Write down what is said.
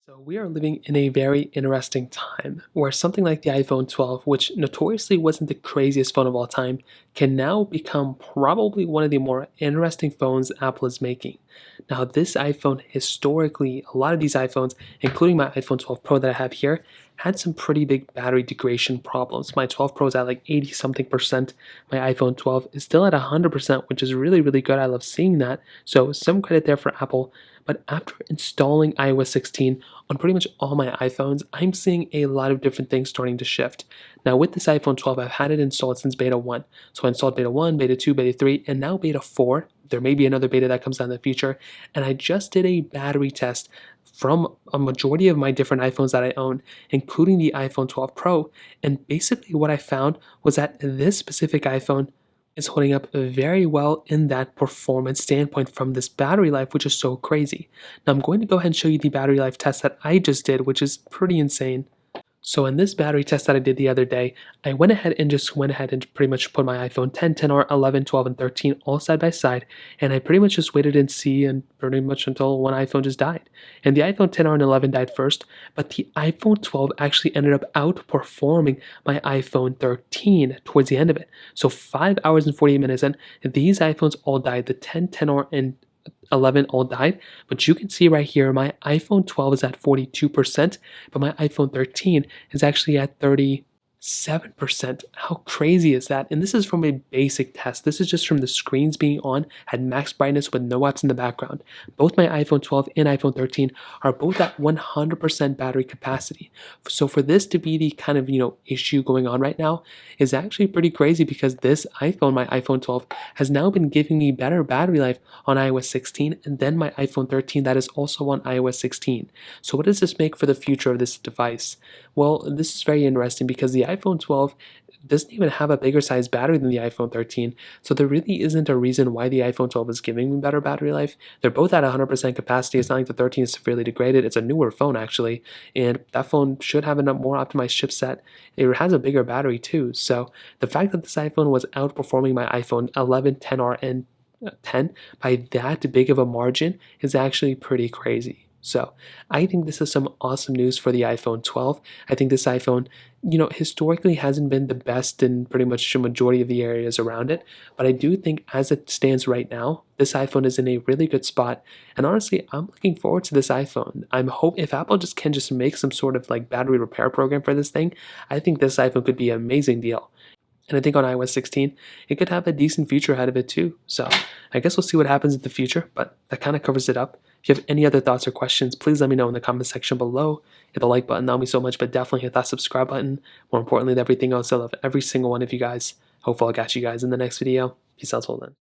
So we are living in a very interesting time where something like the iPhone 12, which notoriously wasn't the craziest phone of all time, can now become probably one of the more interesting phones Apple is making. Now, this iPhone, historically, a lot of these iPhones, including my iPhone 12 Pro that I have here, had some pretty big battery degradation problems. My 12 Pro is at like 80 something percent. My iPhone 12 is still at 100%, which is really, really good. I love seeing that. So, some credit there for Apple. But after installing iOS 16 on pretty much all my iPhones, I'm seeing a lot of different things starting to shift. Now, with this iPhone 12, I've had it installed since beta 1. So I installed beta 1, beta 2, beta 3, and now beta 4. There may be another beta that comes out in the future. And I just did a battery test from a majority of my different iPhones that I own, including the iPhone 12 Pro. And basically, what I found was that this specific iPhone is holding up very well in that performance standpoint from this battery life, which is so crazy. Now I'm going to go ahead and show you the battery life test that I just did, which is pretty insane. So in this battery test that I did the other day, I went ahead and pretty much put my iPhone 10, 10R, 11, 12, and 13 all side by side, and I pretty much just waited and see and pretty much until one iPhone just died. And the iPhone 10R and 11 died first, but the iPhone 12 actually ended up outperforming my iPhone 13 towards the end of it. So 5 hours and 48 minutes in, these iPhones all died. The 10, 10R, and 11 all died, but you can see right here my iPhone 12 is at 42%, but my iPhone 13 is actually at 37%. How crazy is that? And this is from a basic test. This is just from the screens being on at max brightness with no apps in the background. Both my iPhone 12 and iPhone 13 are both at 100% battery capacity. So for this to be the kind of, issue going on right now is actually pretty crazy because this iPhone, my iPhone 12, has now been giving me better battery life on iOS 16 and then my iPhone 13 that is also on iOS 16. So what does this make for the future of this device? Well, this is very interesting because the iPhone 12 doesn't even have a bigger size battery than the iPhone 13, so there really isn't a reason why the iPhone 12 is giving me better battery life. They're both at 100% capacity. It's not like the 13 is severely degraded. It's a newer phone actually, and that phone should have a more optimized chipset. It has a bigger battery too, so the fact that this iPhone was outperforming my iPhone 11, 10R, and 10 by that big of a margin is actually pretty crazy. So I think this is some awesome news for the iPhone 12. I think this iPhone, historically hasn't been the best in pretty much the majority of the areas around it. But I do think as it stands right now, this iPhone is in a really good spot. And honestly, I'm looking forward to this iPhone. If Apple can just make some sort of like battery repair program for this thing, I think this iPhone could be an amazing deal. And I think on iOS 16, it could have a decent future ahead of it too. So I guess we'll see what happens in the future, but that kind of covers it up. If you have any other thoughts or questions, please let me know in the comment section below. Hit the like button, that would mean so much, but definitely hit that subscribe button. More importantly than everything else, I love every single one of you guys. Hopefully I'll catch you guys in the next video. Peace out till then.